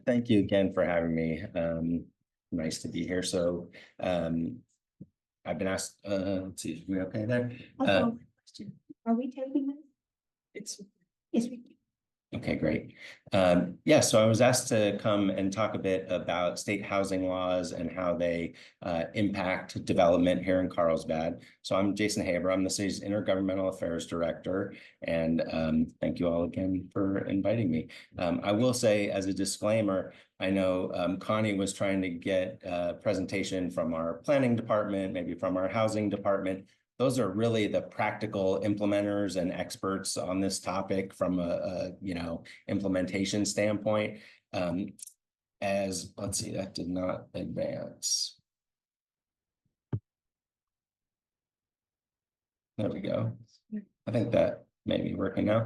Thank you again for having me. Nice to be here. So I've been asked, let's see, are we okay there? Question. Are we taking this? Yes, we do. Okay, great. Yeah, so I was asked to come and talk a bit about state housing laws and how they impact development here in Carlsbad. So I'm Jason Haber. I'm the city's Intergovernmental Affairs Director, and thank you all again for inviting me. I will say, as a disclaimer, I know Connie was trying to get a presentation from our planning department, maybe from our housing department. Those are really the practical implementers and experts on this topic from a implementation standpoint. As let's see, that did not advance. There we go. I think that may be working now.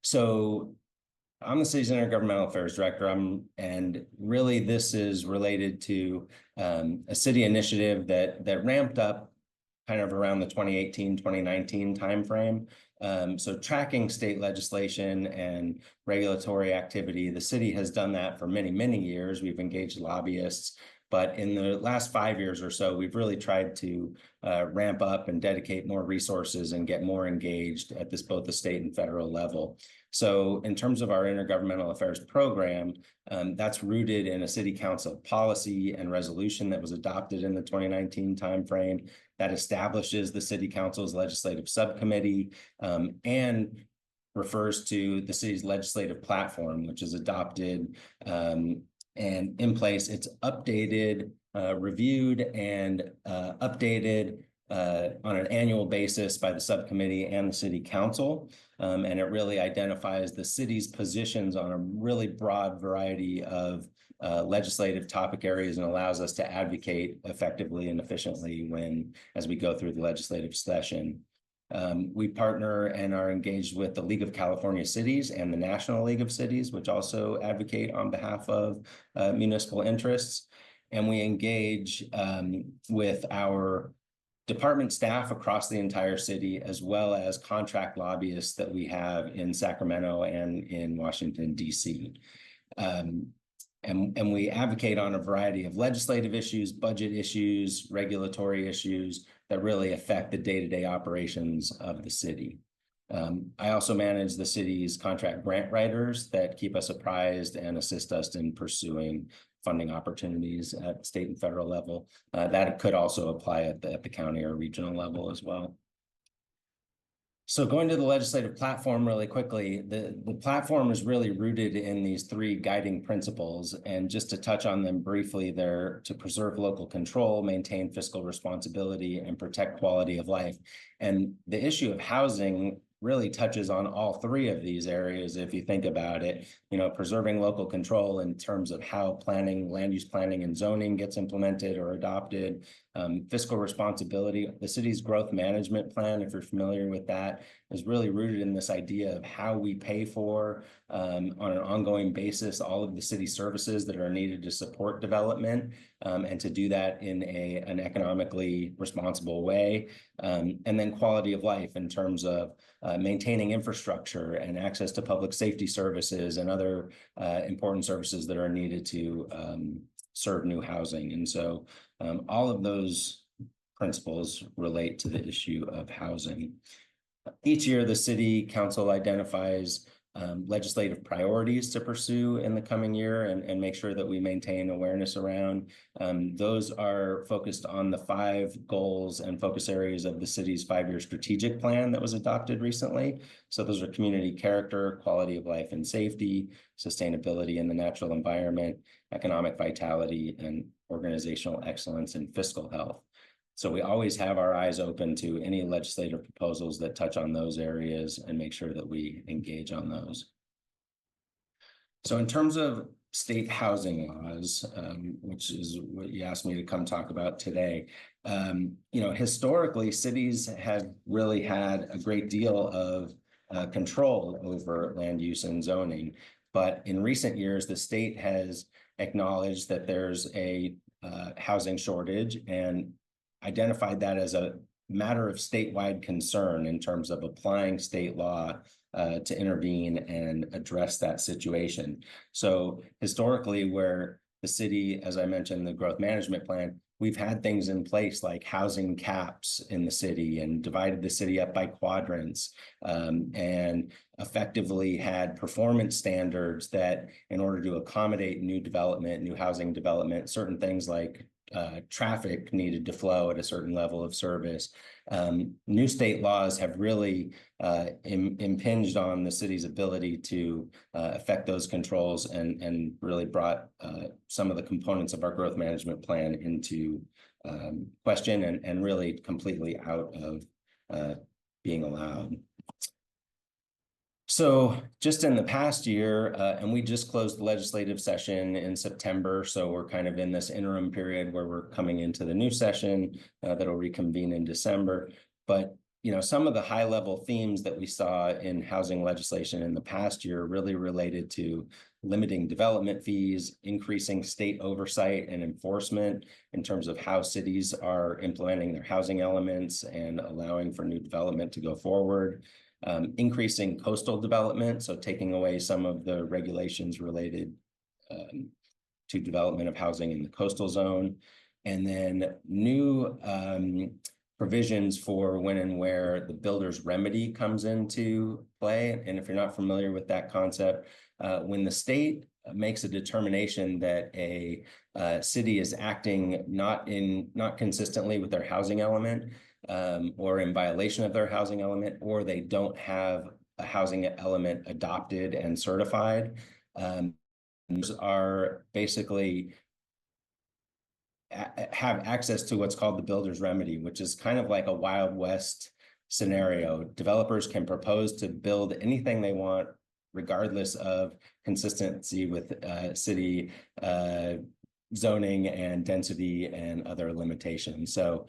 So I'm the city's Intergovernmental Affairs Director. And really this is related to a city initiative that ramped up kind of around the 2018, 2019 timeframe. So tracking state legislation and regulatory activity, the city has done that for many, many years. We've engaged lobbyists, but in the last 5 years or so, we've really tried to ramp up and dedicate more resources and get more engaged at both the state and federal level. So in terms of our intergovernmental affairs program, that's rooted in a city council policy and resolution that was adopted in the 2019 timeframe that establishes the city council's legislative subcommittee and refers to the city's legislative platform, which is adopted and in place. It's updated, reviewed, and updated on an annual basis by the subcommittee and the city council. And it really identifies the city's positions on a really broad variety of legislative topic areas and allows us to advocate effectively and efficiently as we go through the legislative session. We partner and are engaged with the League of California Cities and the National League of Cities, which also advocate on behalf of municipal interests. And we engage with our department staff across the entire city, as well as contract lobbyists that we have in Sacramento and in Washington, D.C. And we advocate on a variety of legislative issues, budget issues, regulatory issues that really affect the day-to-day operations of the city. I also manage the city's contract grant writers that keep us apprised and assist us in pursuing funding opportunities at state and federal level. That could also apply at the county or regional level as well. So going to the legislative platform really quickly, the platform is really rooted in these three guiding principles. And just to touch on them briefly, they're to preserve local control, maintain fiscal responsibility, and protect quality of life. And the issue of housing really touches on all three of these areas. If you think about it, preserving local control in terms of how planning, land use planning and zoning gets implemented or adopted, fiscal responsibility. The city's growth management plan, if you're familiar with that, is really rooted in this idea of how we pay for on an ongoing basis all of the city services that are needed to support development and to do that in an economically responsible way. And then quality of life in terms of maintaining infrastructure and access to public safety services and other important services that are needed to serve new housing. And so all of those principles relate to the issue of housing. Each year, the city council identifies legislative priorities to pursue in the coming year and make sure that we maintain awareness around. Those are focused on the 5 goals and focus areas of the city's 5-year strategic plan that was adopted recently. So those are community character, quality of life and safety, sustainability in the natural environment, economic vitality, and organizational excellence and fiscal health. So we always have our eyes open to any legislative proposals that touch on those areas and make sure that we engage on those. So in terms of state housing laws, which is what you asked me to come talk about today, historically, cities have really had a great deal of control over land use and zoning. But in recent years, the state has acknowledged that there's a housing shortage and identified that as a matter of statewide concern in terms of applying state law to intervene and address that situation. So historically, where the city, as I mentioned, the growth management plan, we've had things in place like housing caps in the city and divided the city up by quadrants, and effectively had performance standards that in order to accommodate new development, new housing development, certain things like traffic needed to flow at a certain level of service. New state laws have really impinged on the city's ability to affect those controls and really brought some of the components of our growth management plan into question and really completely out of being allowed. So just in the past year, and we just closed the legislative session in September, so we're kind of in this interim period where we're coming into the new session that'll reconvene in December. But some of the high-level themes that we saw in housing legislation in the past year really related to limiting development fees, increasing state oversight and enforcement in terms of how cities are implementing their housing elements and allowing for new development to go forward. Increasing coastal development, so taking away some of the regulations related to development of housing in the coastal zone, and then new provisions for when and where the builder's remedy comes into play. And if you're not familiar with that concept, when the state makes a determination that a city is acting not consistently with their housing element, or in violation of their housing element, or they don't have a housing element adopted and certified, those are basically have access to what's called the builder's remedy, which is kind of like a Wild West scenario. Developers can propose to build anything they want, regardless of consistency with city zoning and density and other limitations. So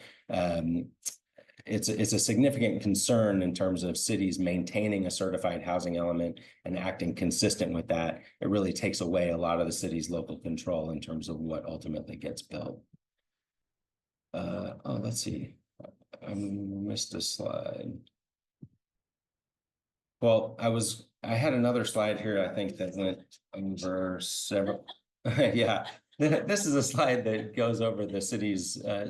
it's a significant concern in terms of cities maintaining a certified housing element and acting consistent with that. It really takes away a lot of the city's local control in terms of what ultimately gets built. Let's see. I missed a slide. Well, I had another slide here, I think, that went over several. Yeah. This is a slide that goes over the city's the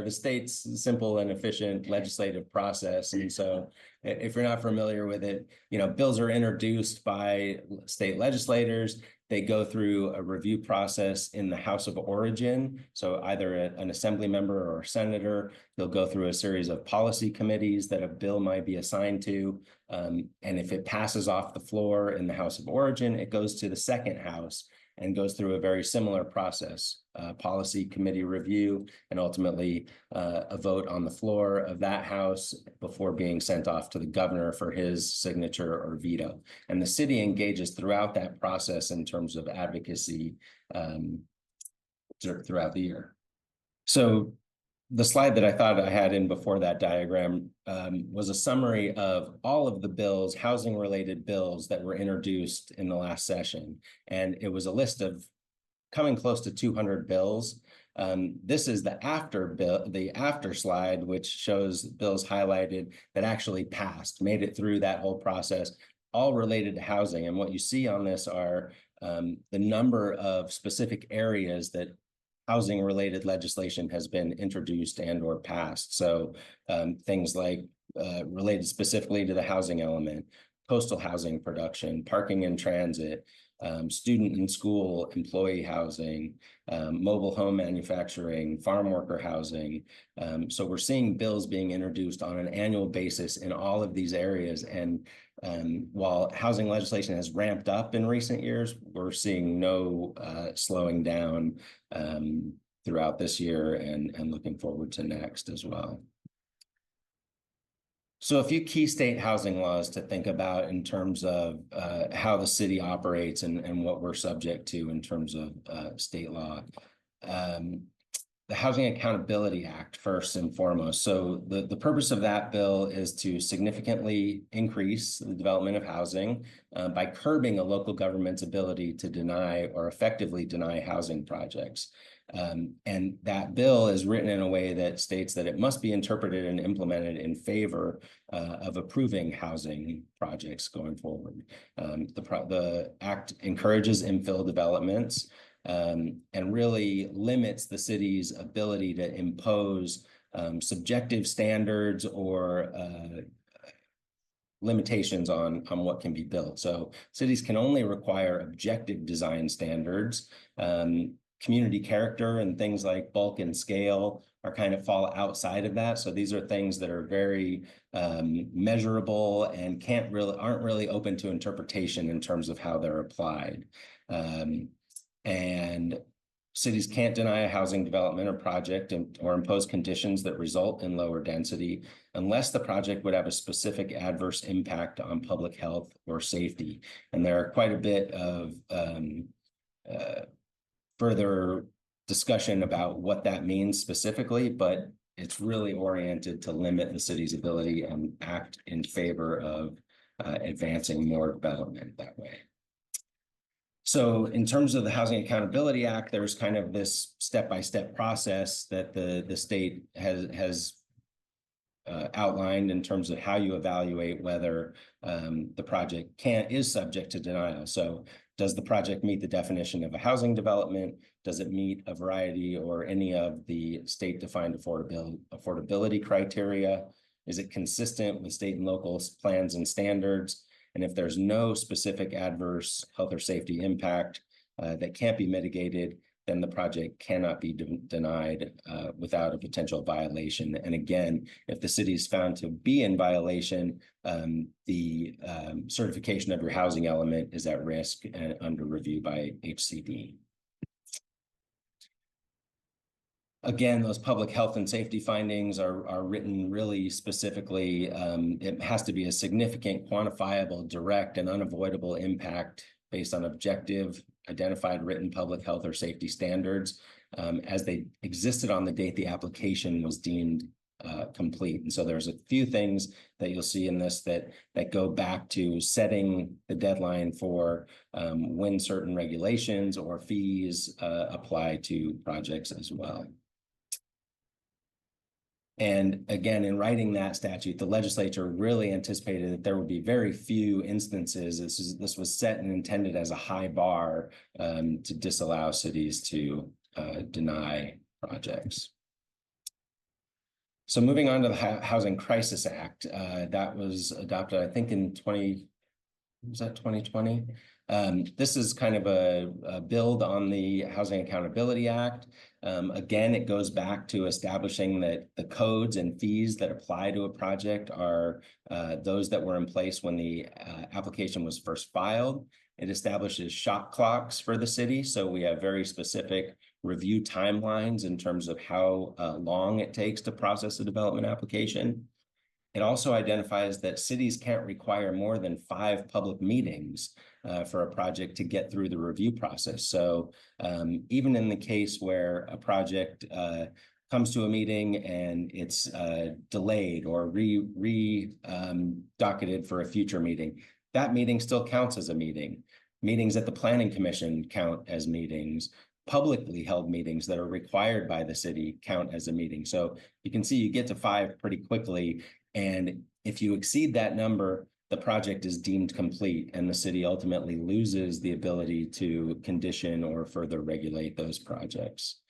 state's simple and efficient legislative process. And so if you're not familiar with it, bills are introduced by state legislators. They go through a review process in the House of Origin. So either an assembly member or a senator, they'll go through a series of policy committees that a bill might be assigned to. And if it passes off the floor in the House of Origin, it goes to the second house and goes through a very similar process, policy committee review, and ultimately a vote on the floor of that house before being sent off to the governor for his signature or veto. And the city engages throughout that process in terms of advocacy throughout the year. So the slide that I thought I had in before that diagram was a summary of all of the bills, housing-related bills that were introduced in the last session. And it was a list of coming close to 200 bills. This is the after slide, which shows bills highlighted that actually passed, made it through that whole process, all related to housing. And what you see on this are the number of specific areas that housing-related legislation has been introduced and or passed. So things like related specifically to the housing element, coastal housing production, parking and transit, student and school employee housing, mobile home manufacturing, farm worker housing. So we're seeing bills being introduced on an annual basis in all of these areas. And while housing legislation has ramped up in recent years, we're seeing no slowing down throughout this year and looking forward to next as well. So a few key state housing laws to think about in terms of how the city operates and what we're subject to in terms of state law. The Housing Accountability Act, first and foremost. So the purpose of that bill is to significantly increase the development of housing by curbing a local government's ability to deny or effectively deny housing projects. And that bill is written in a way that states that it must be interpreted and implemented in favor of approving housing projects going forward. The act encourages infill developments and really limits the city's ability to impose subjective standards or limitations on what can be built. So cities can only require objective design standards. Community character and things like bulk and scale are kind of fall outside of that. So these are things that are very measurable and aren't really open to interpretation in terms of how they're applied. And cities can't deny a housing development or project or impose conditions that result in lower density unless the project would have a specific adverse impact on public health or safety. And there are quite a bit of further discussion about what that means specifically, but it's really oriented to limit the city's ability and act in favor of advancing more development that way. So in terms of the Housing Accountability Act, there's kind of this step-by-step process that the state has outlined in terms of how you evaluate whether the project is subject to denial. So does the project meet the definition of a housing development? Does it meet a variety or any of the state-defined affordability criteria? Is it consistent with state and local plans and standards? And if there's no specific adverse health or safety impact that can't be mitigated, then the project cannot be denied without a potential violation. And again, if the city is found to be in violation, the certification of your housing element is at risk and under review by HCD. Again, those public health and safety findings are written really specifically. It has to be a significant, quantifiable, direct, and unavoidable impact based on objective, identified written public health or safety standards as they existed on the date the application was deemed complete. And so there's a few things that you'll see in this that go back to setting the deadline for when certain regulations or fees apply to projects as well. And again, in writing that statute, the legislature really anticipated that there would be very few instances. This was set and intended as a high bar to disallow cities to deny projects. So moving on to the Housing Crisis Act, that was adopted, I think, in 2020? This is kind of a build on the Housing Accountability Act. Again, it goes back to establishing that the codes and fees that apply to a project are those that were in place when the application was first filed. It establishes shot clocks for the city. So we have very specific review timelines in terms of how long it takes to process a development application. It also identifies that cities can't require more than 5 public meetings for a project to get through the review process. So even in the case where a project comes to a meeting and it's delayed or docketed for a future meeting, that meeting still counts as a meeting. Meetings at the Planning Commission count as meetings. Publicly held meetings that are required by the city count as a meeting. So you can see you get to 5 pretty quickly. And if you exceed that number, the project is deemed complete and the city ultimately loses the ability to condition or further regulate those projects.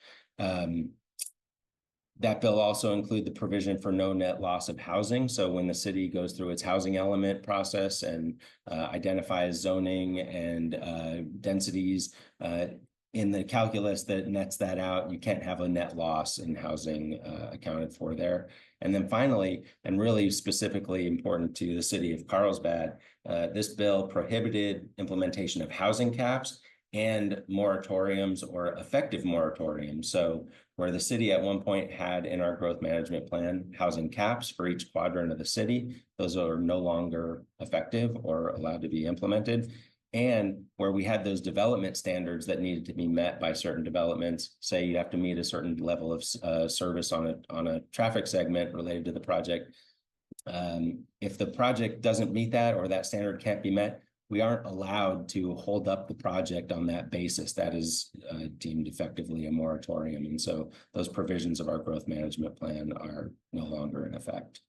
That bill also include the provision for no net loss of housing. So when the city goes through its housing element process and identifies zoning and densities in the calculus that nets that out, you can't have a net loss in housing accounted for there. And then finally, and really specifically important to the city of Carlsbad, this bill prohibited implementation of housing caps and moratoriums or effective moratoriums. So where the city at one point had in our growth management plan housing caps for each quadrant of the city, those are no longer effective or allowed to be implemented. And where we had those development standards that needed to be met by certain developments, say you have to meet a certain level of service on a traffic segment related to the project. If the project doesn't meet that or that standard can't be met, we aren't allowed to hold up the project on that basis. That is deemed effectively a moratorium. And so those provisions of our growth management plan are no longer in effect.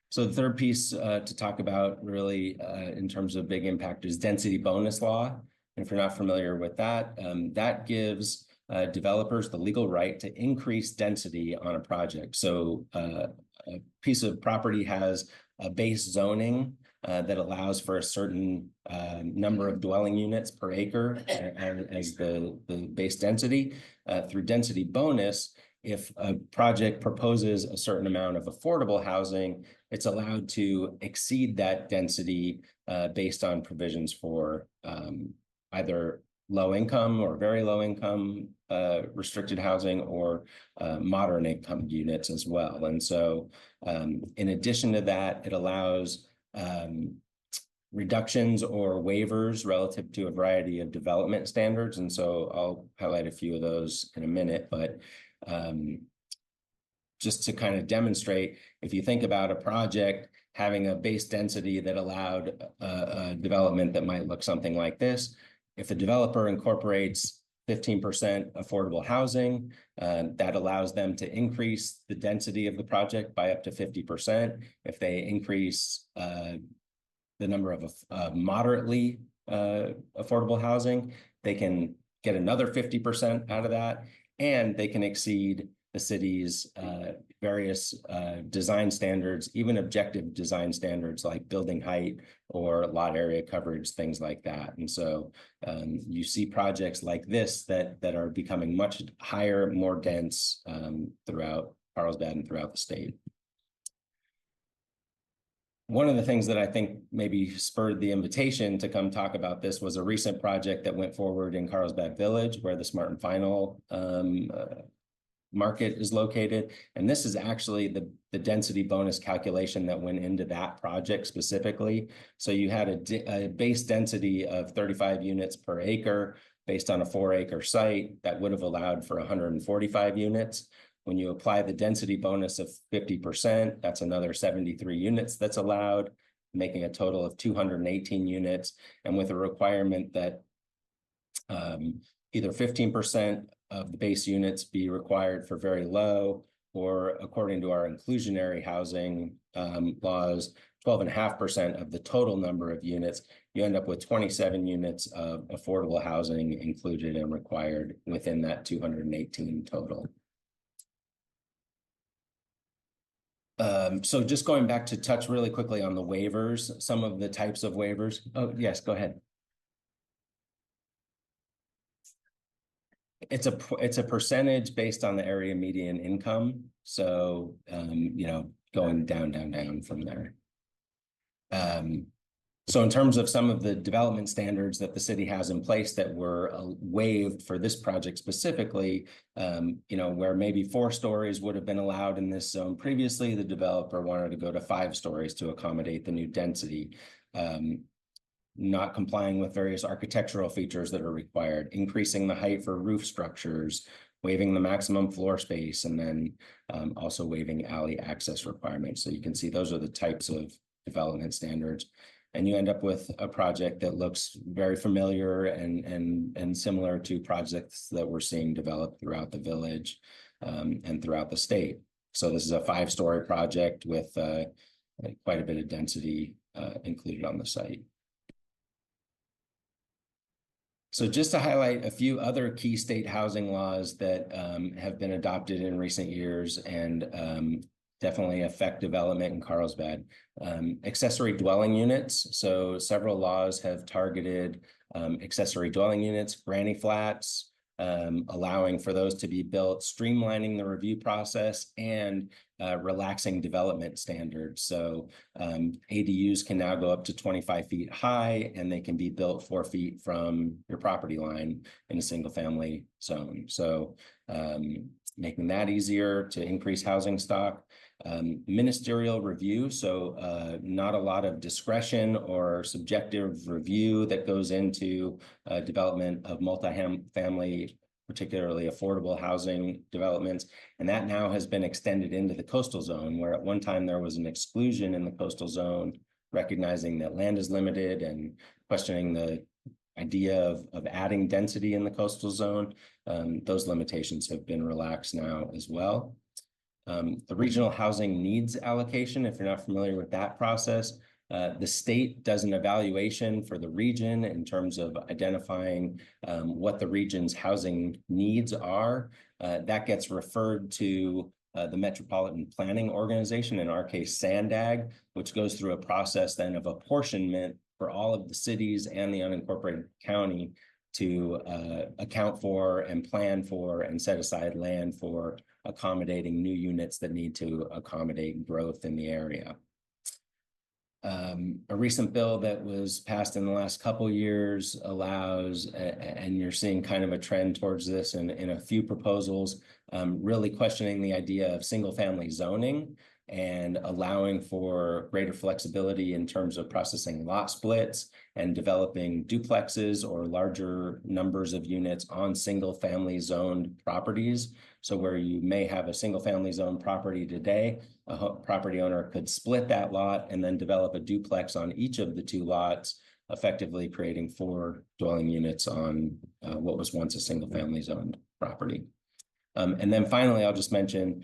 So the third piece to talk about really in terms of big impact is density bonus law. And if you're not familiar with that, that gives developers the legal right to increase density on a project. So a piece of property has a base zoning that allows for a certain number of dwelling units per acre as the base density. Through density bonus, if a project proposes a certain amount of affordable housing, it's allowed to exceed that density based on provisions for either low income or very low income restricted housing or moderate income units as well. And so in addition to that, it allows reductions or waivers relative to a variety of development standards. And so I'll highlight a few of those in a minute, but just to kind of demonstrate, if you think about a project having a base density that allowed a development that might look something like this, if the developer incorporates 15% affordable housing, that allows them to increase the density of the project by up to 50%. If they increase the number of moderately affordable housing, they can get another 50% out of that, and they can exceed the city's various design standards, even objective design standards like building height or lot area coverage, things like that. And so you see projects like this that are becoming much higher, more dense throughout Carlsbad and throughout the state. One of the things that I think maybe spurred the invitation to come talk about this was a recent project that went forward in Carlsbad Village, where the Smart and Final market is located. And this is actually the density bonus calculation that went into that project specifically. So you had a base density of 35 units per acre based on a 4-acre site that would have allowed for 145 units. When you apply the density bonus of 50%, that's another 73 units that's allowed, making a total of 218 units. And with a requirement that either 15% of the base units be required for very low, or according to our inclusionary housing laws, 12.5% of the total number of units, you end up with 27 units of affordable housing included and required within that 218 total. So just going back to touch really quickly on the waivers, some of the types of waivers. Oh, yes, go ahead. It's a percentage based on the area median income. So, you know, going down from there. So in terms of some of the development standards that the city has in place that were waived for this project specifically, you know, where maybe 4 stories would have been allowed in this zone previously, the developer wanted to go to 5 stories to accommodate the new density. Not complying with various architectural features that are required, increasing the height for roof structures, waiving the maximum floor space, and then also waiving alley access requirements. So you can see those are the types of development standards. And you end up with a project that looks very familiar and similar to projects that we're seeing developed throughout the village and throughout the state. So this is a 5-story project with quite a bit of density included on the site. So just to highlight a few other key state housing laws that have been adopted in recent years and definitely affect development in Carlsbad. Accessory dwelling units. So several laws have targeted accessory dwelling units, granny flats, allowing for those to be built, streamlining the review process, and relaxing development standards. So ADUs can now go up to 25 feet high, and they can be built 4 feet from your property line in a single family zone. So making that easier to increase housing stock. Ministerial review, so not a lot of discretion or subjective review that goes into development of multi-family, particularly affordable housing developments. And that now has been extended into the coastal zone, where at one time there was an exclusion in the coastal zone recognizing that land is limited and questioning the idea of adding density in the coastal zone. Those limitations have been relaxed now as well. The regional housing needs allocation, if you're not familiar with that process, the state does an evaluation for the region in terms of identifying what the region's housing needs are. That gets referred to the Metropolitan Planning Organization, in our case, SANDAG, which goes through a process then of apportionment for all of the cities and the unincorporated county to account for and plan for and set aside land for accommodating new units that need to accommodate growth in the area. A recent bill that was passed in the last couple years allows, and you're seeing kind of a trend towards this in a few proposals, really questioning the idea of single family zoning and allowing for greater flexibility in terms of processing lot splits and developing duplexes or larger numbers of units on single family zoned properties. So where you may have a single family zone property today, a property owner could split that lot and then develop a duplex on each of the two lots, effectively creating 4 dwelling units on what was once a single family zoned property. And then finally, I'll just mention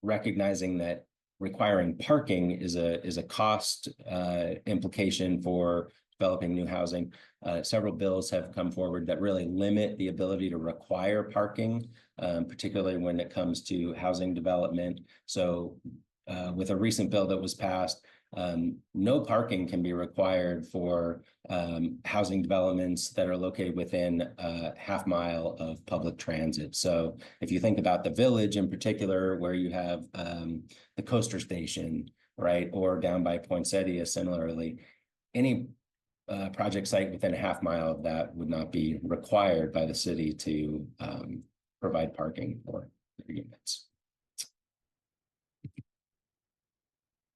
recognizing that requiring parking is a cost implication for developing new housing. Several bills have come forward that really limit the ability to require parking, particularly when it comes to housing development. So with a recent bill that was passed, no parking can be required for housing developments that are located within a half mile of public transit. So if you think about the Village in particular, where you have the coaster station, right, or down by Poinsettia similarly, any project site within a half mile of that would not be required by the city to provide parking for their units.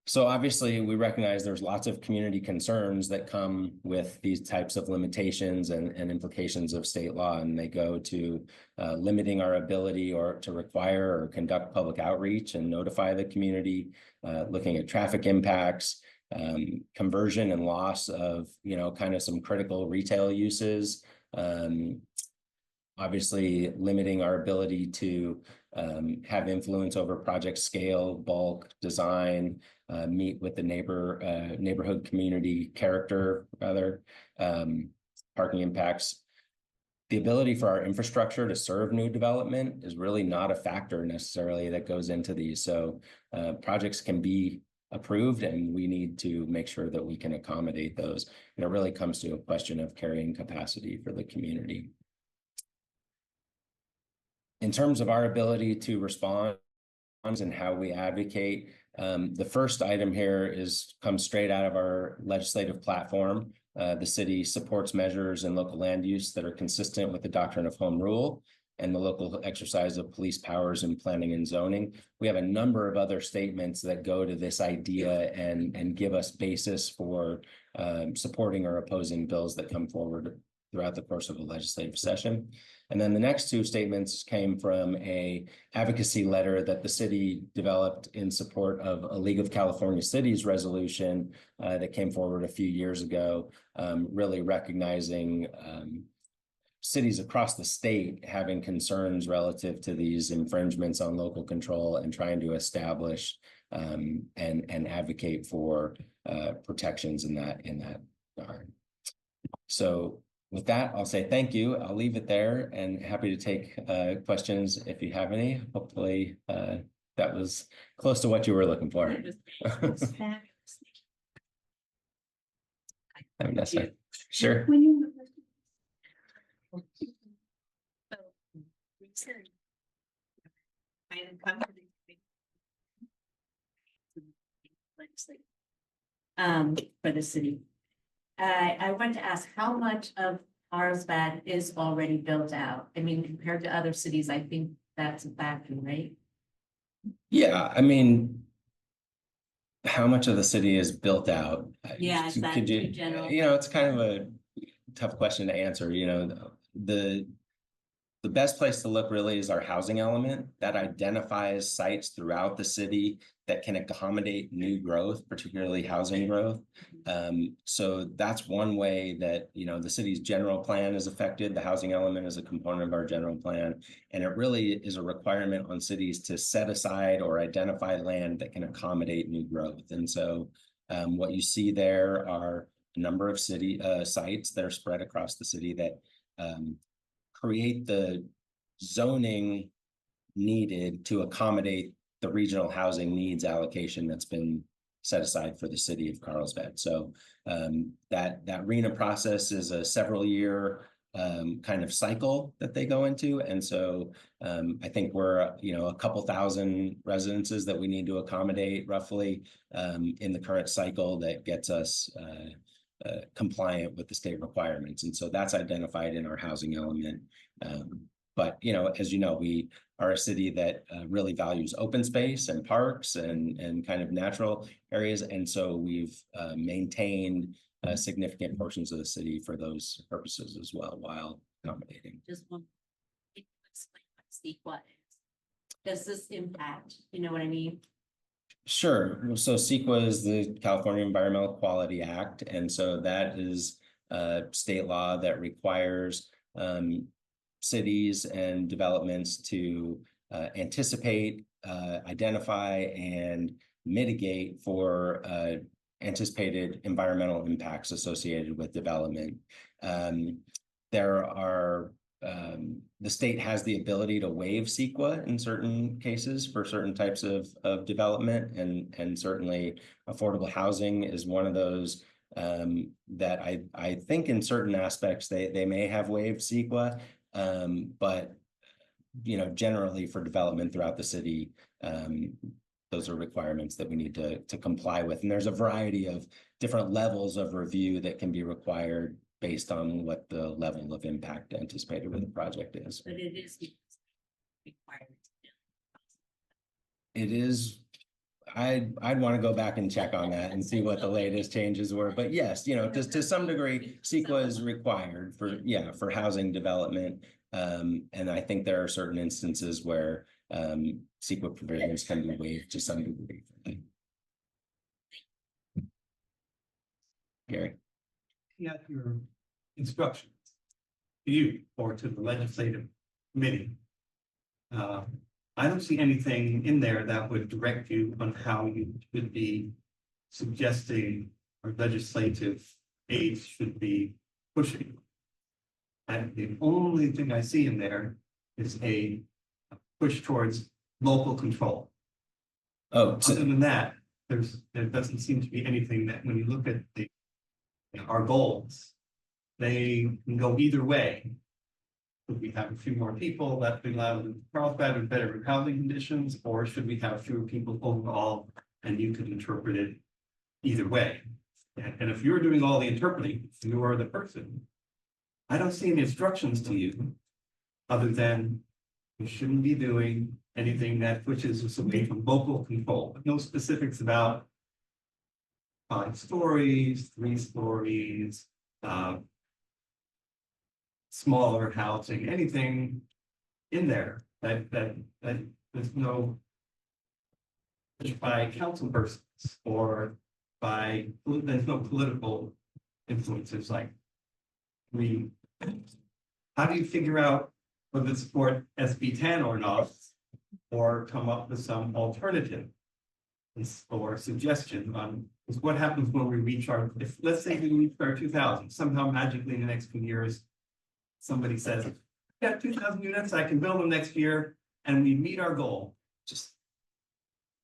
So obviously, we recognize there's lots of community concerns that come with these types of limitations and implications of state law, and they go to limiting our ability or to require or conduct public outreach and notify the community, looking at traffic impacts, conversion and loss of, kind of some critical retail uses, obviously limiting our ability to have influence over project scale, bulk, design, meet with the neighborhood community character, rather, parking impacts. The ability for our infrastructure to serve new development is really not a factor necessarily that goes into these. So projects can be approved, and we need to make sure that we can accommodate those. And it really comes to a question of carrying capacity for the community. In terms of our ability to respond and how we advocate, the first item here comes straight out of our legislative platform. The city supports measures in local land use that are consistent with the doctrine of home rule and the local exercise of police powers in planning and zoning. We have a number of other statements that go to this idea and give us basis for supporting or opposing bills that come forward throughout the course of a legislative session. And then the next 2 statements came from a advocacy letter that the city developed in support of a League of California Cities resolution that came forward a few years ago, really recognizing cities across the state having concerns relative to these infringements on local control and trying to establish and advocate for protections in that regard. So with that, I'll say thank you. I'll leave it there and happy to take questions if you have any. Hopefully that was close to what you were looking for. Sure. When you I didn't come to for the city. I want to ask how much of Carlsbad is already built out? I mean, compared to other cities, I think that's a factor, right? Yeah, I mean, how much of the city is built out? Yeah, is that Could you, too general? it's kind of a tough question to answer. The the best place to look really is our housing element that identifies sites throughout the city that can accommodate new growth, particularly housing growth. So that's one way that, you know, the city's general plan is affected. The housing element is a component of our general plan. And it really is a requirement on cities to set aside or identify land that can accommodate new growth. And so what you see there are a number of city sites that are spread across the city that create the zoning needed to accommodate the regional housing needs allocation that's been set aside for the city of Carlsbad. So that RENA process is a several year kind of cycle that they go into. And so I think we're, you know, a couple thousand residences that we need to accommodate roughly in the current cycle that gets us compliant with the state requirements. And so that's identified in our housing element. But, you know, as you know, we are a city that really values open space and parks and kind of natural areas. And so we've maintained significant portions of the city for those purposes as well, while accommodating. Just one, can you explain what CEQA is? Does this impact, you know what I mean? Sure. So CEQA is the California Environmental Quality Act. And so that is state law that requires cities and developments to anticipate, identify, and mitigate for anticipated environmental impacts associated with development. There are the state has the ability to waive CEQA in certain cases for certain types of development, and certainly affordable housing is one of those that I think in certain aspects they may have waived CEQA, but you know, generally for development throughout the city, those are requirements that we need to comply with, and there's a variety of different levels of review that can be required based on what the level of impact anticipated with the project is. But it is required. It is, I'd want to go back and check on that and see what the latest changes were. But yes, you know, to some degree, CEQA is required for, yeah, for housing development. And I think there are certain instances where CEQA provisions can be waived to some degree. Gary. At your instructions to you or to the legislative committee, I don't see anything in there that would direct you on how you should be suggesting or legislative aids should be pushing. And the only thing I see in there is a push towards local control. Oh, Other than that, there doesn't seem to be anything that when you look at our goals, they can go either way. Should we have a few more people that we allow in Carlsbad with better housing conditions, or should we have fewer people overall? And you could interpret it either way. And if you're doing all the interpreting, you are the person. I don't see any instructions to you other than you shouldn't be doing anything that pushes us away from local control, but no specifics about 5 stories, 3 stories, smaller housing, anything in there that there's no by council persons or by there's no political influences like how do you figure out whether to support SB 10 or not, or come up with some alternative or suggestion on what happens when we reach our, if let's say we reach our 2,000, somehow magically in the next few years, somebody says, I got 2,000 units, I can build them next year, and we meet our goal. just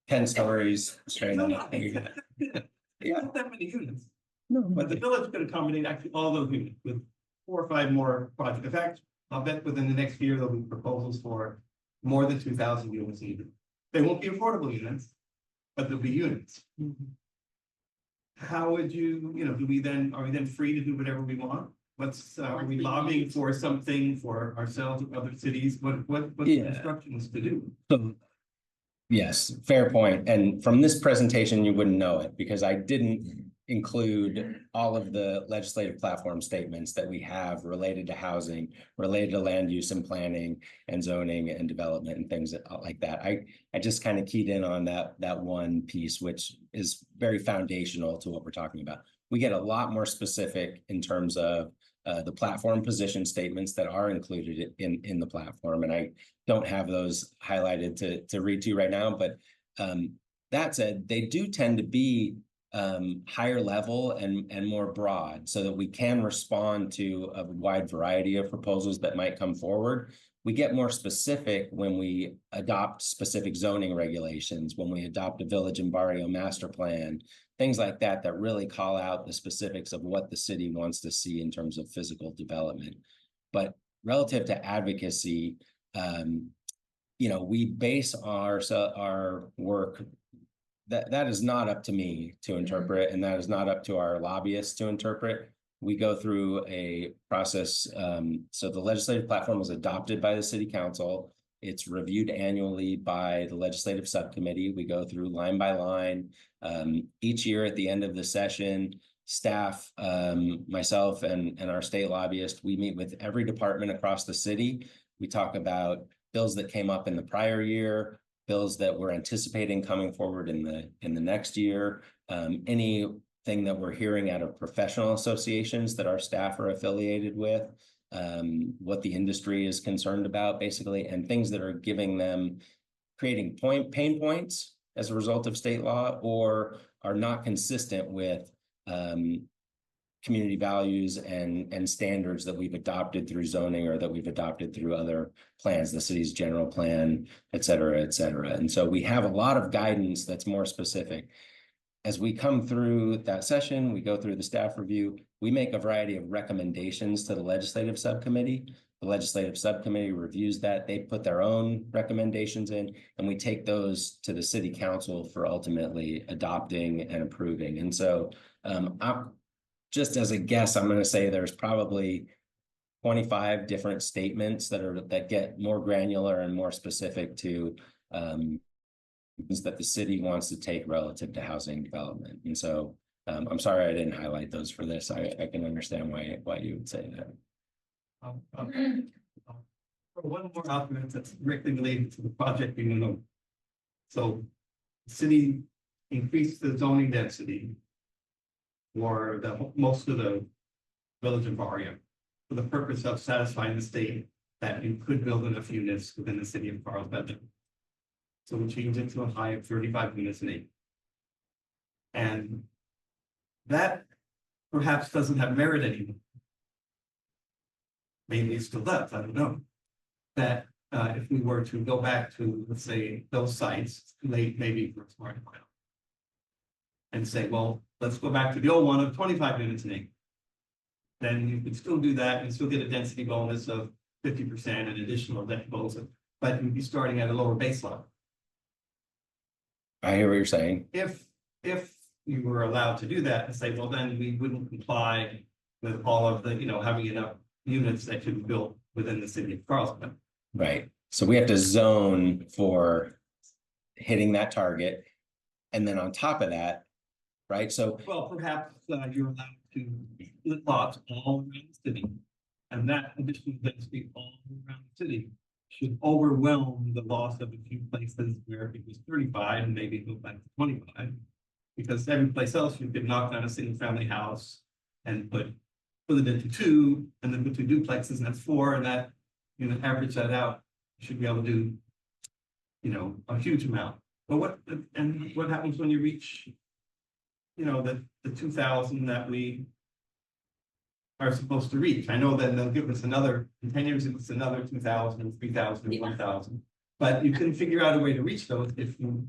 10 stories straight No, up. yeah, not that many units, No, but the village could accommodate actually all those units with 4 or 5 more projects. In fact, I'll bet within the next year, there'll be proposals for more than 2,000 units even. They won't be affordable units, but there'll be units. How would you, you know, are we then free to do whatever we want? Are we lobbying for something for ourselves or other cities? What's the instructions to do? So, yes, fair point. And from this presentation, you wouldn't know it because I didn't include all of the legislative platform statements that we have related to housing, related to land use and planning and zoning and development and things like that. I just kind of keyed in on that one piece, which is very foundational to what we're talking about. We get a lot more specific in terms of the platform position statements that are included in the platform. And I don't have those highlighted to read to you right now, but that said, they do tend to be higher level and more broad so that we can respond to a wide variety of proposals that might come forward. We get more specific when we adopt specific zoning regulations, when we adopt a village and barrio master plan, things like that, that really call out the specifics of what the city wants to see in terms of physical development. But relative to advocacy, we base our work. That is not up to me to interpret, and that is not up to our lobbyists to interpret. We go through a process. So the legislative platform was adopted by the city council. It's reviewed annually by the legislative subcommittee. We go through line by line. Each year at the end of the session, staff, myself and our state lobbyist, we meet with every department across the city. We talk about bills that came up in the prior year, bills that we're anticipating coming forward in the next year, anything that we're hearing out of professional associations that our staff are affiliated with, what the industry is concerned about, basically, and things that are giving them, creating pain points as a result of state law, or are not consistent with community values and standards that we've adopted through zoning or that we've adopted through other plans, the city's general plan, et cetera, et cetera. And so we have a lot of guidance that's more specific. As we come through that session, we go through the staff review, we make a variety of recommendations to the legislative subcommittee. The legislative subcommittee reviews that, they put their own recommendations in, and we take those to the city council for ultimately adopting and approving. And so just as a guess, I'm going to say there's probably 25 different statements that get more granular and more specific to that the city wants to take relative to housing development. And so I'm sorry I didn't highlight those for this. I can understand why you would say that. For one more argument that's directly related to the project being alone. So the city increased the zoning density for most of the village and barrio for the purpose of satisfying the state that you could build enough units within the city of Carlsbad. So we changed it to a high of 35 units an acre. And that perhaps doesn't have merit anymore. Maybe it still does, I don't know. That if we were to go back to, let's say, those sites, maybe for a smart file, and say, well, let's go back to the old one of 25 units an acre. Then you could still do that and still get a density bonus of 50% and additional density bonus, but you'd be starting at a lower base level. I hear what you're saying. If you were allowed to do that and say, well, then we wouldn't comply with all of the, having enough units that could be built within the city of Carlsbad. Right. So we have to zone for hitting that target. And then on top of that, right? So, well, perhaps you're allowed to split lots all around the city. And that additional density all around the city should overwhelm the loss of a few places where it was 35 and maybe go back to 25. Because every place else you could knock down a single family house and put it into 2 and then put 2 duplexes, and that's 4, and that, average that out, you should be able to do, a huge amount. But what happens when you reach, the 2,000 that we are supposed to reach? I know that they'll give us another, in 10 years, it's another 2,000, 3,000, 1,000. But you can figure out a way to reach those if you,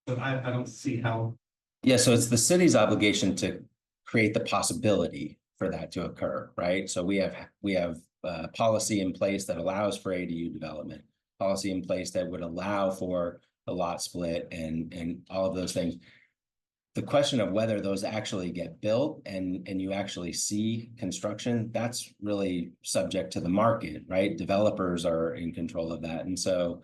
but I don't see how. Yeah, so it's the city's obligation to create the possibility for that to occur, right? So we have policy in place that allows for ADU development, policy in place that would allow for the lot split and all of those things. The question of whether those actually get built and you actually see construction, that's really subject to the market, right? Developers are in control of that. And so,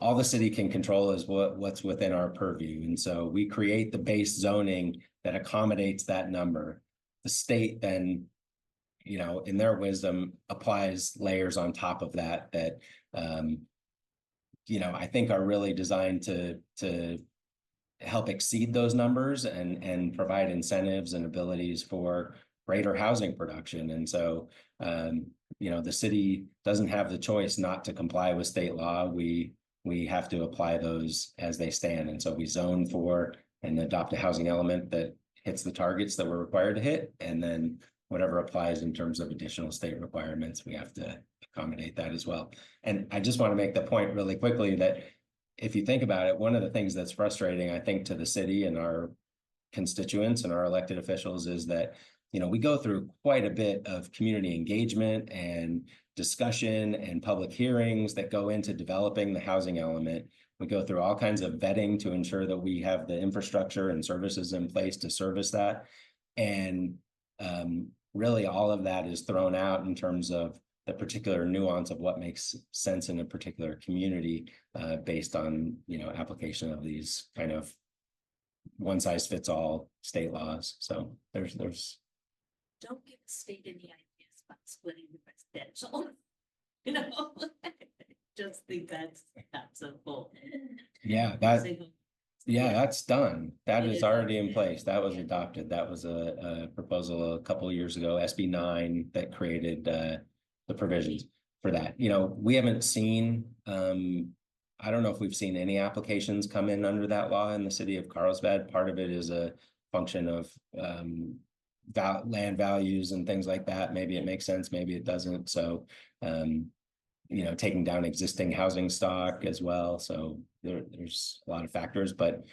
all the city can control is what's within our purview. And so we create the base zoning that accommodates that number. The state then, in their wisdom, applies layers on top of that I think are really designed to help exceed those numbers and provide incentives and abilities for greater housing production. And so, the city doesn't have the choice not to comply with state law. We have to apply those as they stand. And so we zone for and adopt a housing element that hits the targets that we're required to hit. And then whatever applies in terms of additional state requirements, we have to accommodate that as well. And I just want to make the point really quickly that if you think about it, one of the things that's frustrating, I think, to the city and our constituents and our elected officials is that, we go through quite a bit of community engagement and discussion and public hearings that go into developing the housing element. We go through all kinds of vetting to ensure that we have the infrastructure and services in place to service that. And really all of that is thrown out in terms of the particular nuance of what makes sense in a particular community based on, application of these kind of one size fits all state laws. So there's Don't give the state any ideas about splitting the residential. Just think that's a full. that's done. That It is is already in done. place. That was Yeah. adopted. That was a proposal a couple of years ago, SB 9, that created the provisions for that. We haven't seen, I don't know if we've seen any applications come in under that law in the city of Carlsbad. Part of it is a function of land values and things like that. Maybe it makes sense, maybe it doesn't. So, taking down existing housing stock as well. So there's a lot of factors, but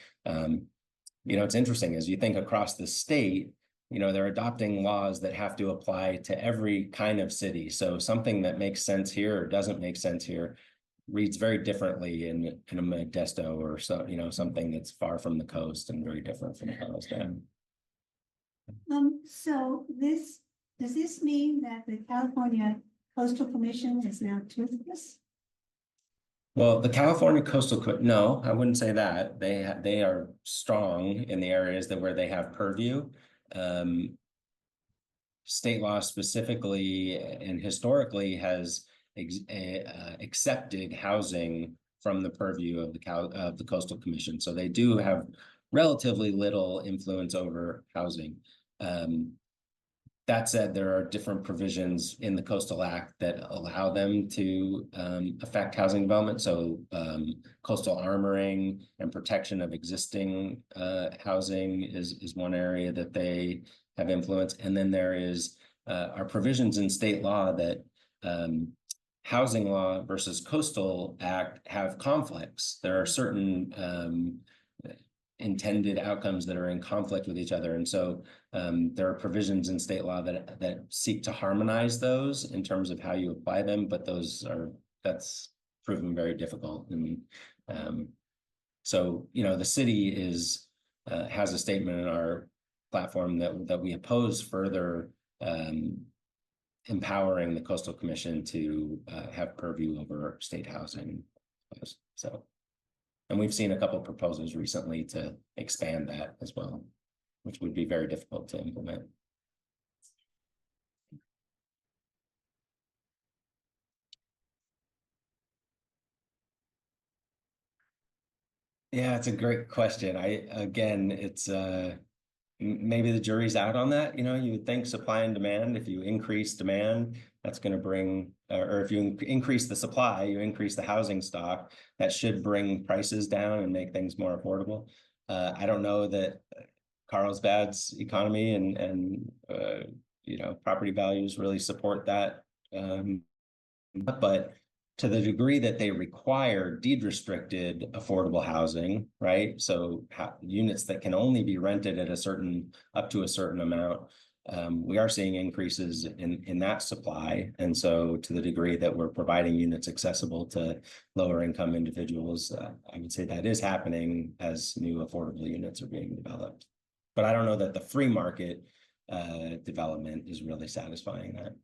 it's interesting as you think across the state, they're adopting laws that have to apply to every kind of city. So something that makes sense here or doesn't make sense here reads very differently in a Modesto or something that's far from the coast and very different from Carlsbad. So does this mean that the California Coastal Commission is now toothless? Well, the California no, I wouldn't say that. They are strong in the areas where they have purview. State law specifically and historically has accepted housing from the purview of the Coastal Commission. So they do have relatively little influence over housing. That said, there are different provisions in the Coastal Act that allow them to affect housing development. So coastal armoring and protection of existing housing is one area that they have influence. And then there are provisions in state law that housing law versus Coastal Act have conflicts. There are certain intended outcomes that are in conflict with each other. And so there are provisions in state law that seek to harmonize those in terms of how you apply them, but that's proven very difficult. And so, the city has a statement in our platform that we oppose further empowering the Coastal Commission to have purview over state housing. So, and we've seen a couple of proposals recently to expand that as well, which would be very difficult to implement. Yeah, it's a great question. It's maybe the jury's out on that. You would think supply and demand, if you increase demand, that's going to bring, or if you increase the supply, you increase the housing stock, that should bring prices down and make things more affordable. I don't know that Carlsbad's economy and property values really support that. But to the degree that they require deed restricted affordable housing, right? So units that can only be rented at up to a certain amount, we are seeing increases in that supply. And so to the degree that we're providing units accessible to lower income individuals, I would say that is happening as new affordable units are being developed. But I don't know that the free market development is really satisfying that.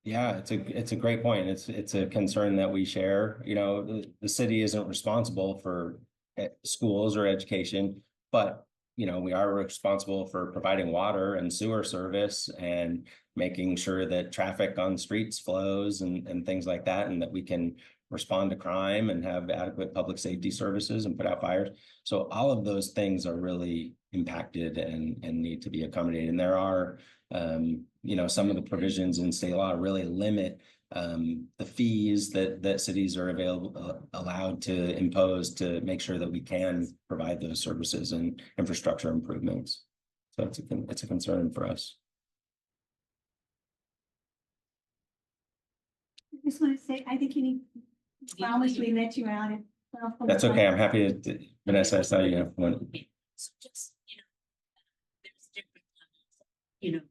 Yeah, it's a great point. It's a concern that we share. You know, the city isn't responsible for schools or education, but you know, we are responsible for providing water and sewer service and making sure that traffic on streets flows and things like that, and that we can respond to crime and have adequate public safety services and put out fires. So all of those things are really impacted and need to be accommodated. And there are you know, some of the provisions in state law really limit the fees that cities are allowed to impose to make sure that we can provide those services and infrastructure improvements. So it's a concern for us. I just want to say, I think you need, promise we let you out at 12:45. That's okay. I'm happy to, Vanessa, I saw you have one. So just, there's different levels,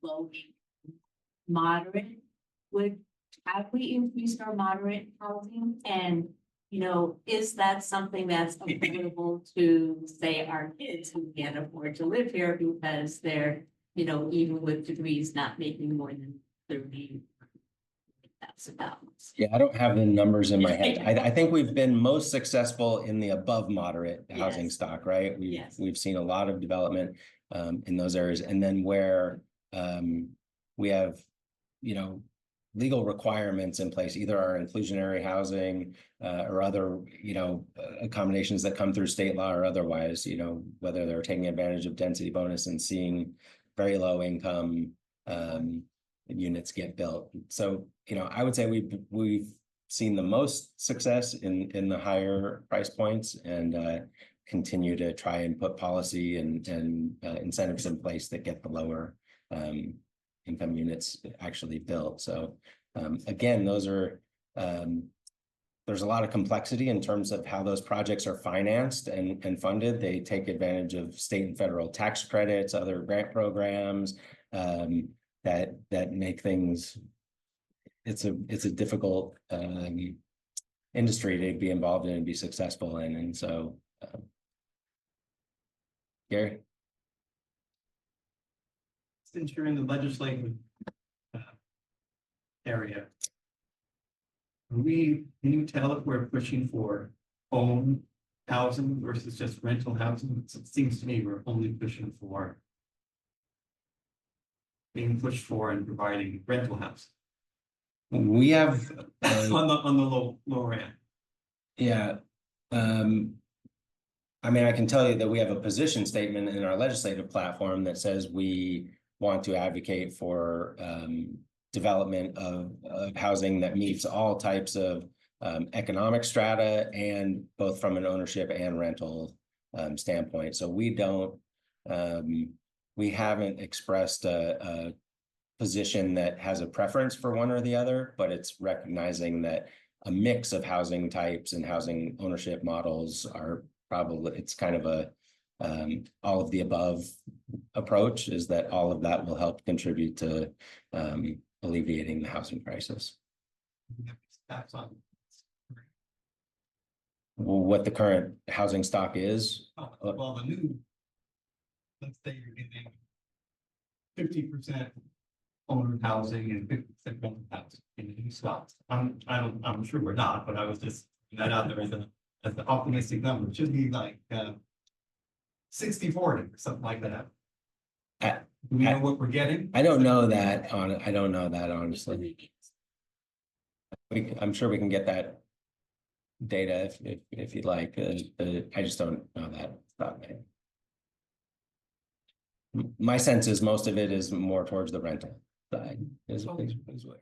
low, moderate, have we increased our moderate housing? And, is that something that's available to, say, our kids who can't afford to live here because they're, even with degrees, not making more than 30. That's about. Yeah, I don't have the numbers in my head. I think we've been most successful in the above moderate housing Yes. stock, right? Yes. We've seen a lot of development in those areas. And then where we have, legal requirements in place, either our inclusionary housing or other, accommodations that come through state law or otherwise, whether they're taking advantage of density bonus and seeing very low income units get built. So, I would say we've seen the most success in the higher price points and continue to try and put policy and incentives in place that get the lower income units actually built. So again, those are there's a lot of complexity in terms of how those projects are financed and funded. They take advantage of state and federal tax credits, other grant programs that make things. It's a difficult industry to be involved in and be successful in, and so Gary. Since you're in the legislative area, can you tell if we're pushing for own housing versus just rental housing? It seems to me we're only pushing for being pushed for and providing rental housing. We have on the lower end. Yeah. I mean, I can tell you that we have a position statement in our legislative platform that says we want to advocate for development of housing that meets all types of economic strata and both from an ownership and rental standpoint. So we haven't expressed a position that has a preference for one or the other, but it's recognizing that a mix of housing types and housing ownership models are probably, it's kind of a all of the above approach, is that all of that will help contribute to alleviating the housing crisis. That's on. What the current housing stock is? Well, the new, let's say you're getting 50% owner housing and 50% rental housing in the new spots. I'm sure we're not, but I was just putting that out there as the optimistic number. It should be like 60-40 or something like that. Do we know what we're getting? I don't know that I don't know that honestly. I'm sure we can get that data if you'd like. I just don't know that. My sense is most of it is more towards the rental side. Is what you're saying.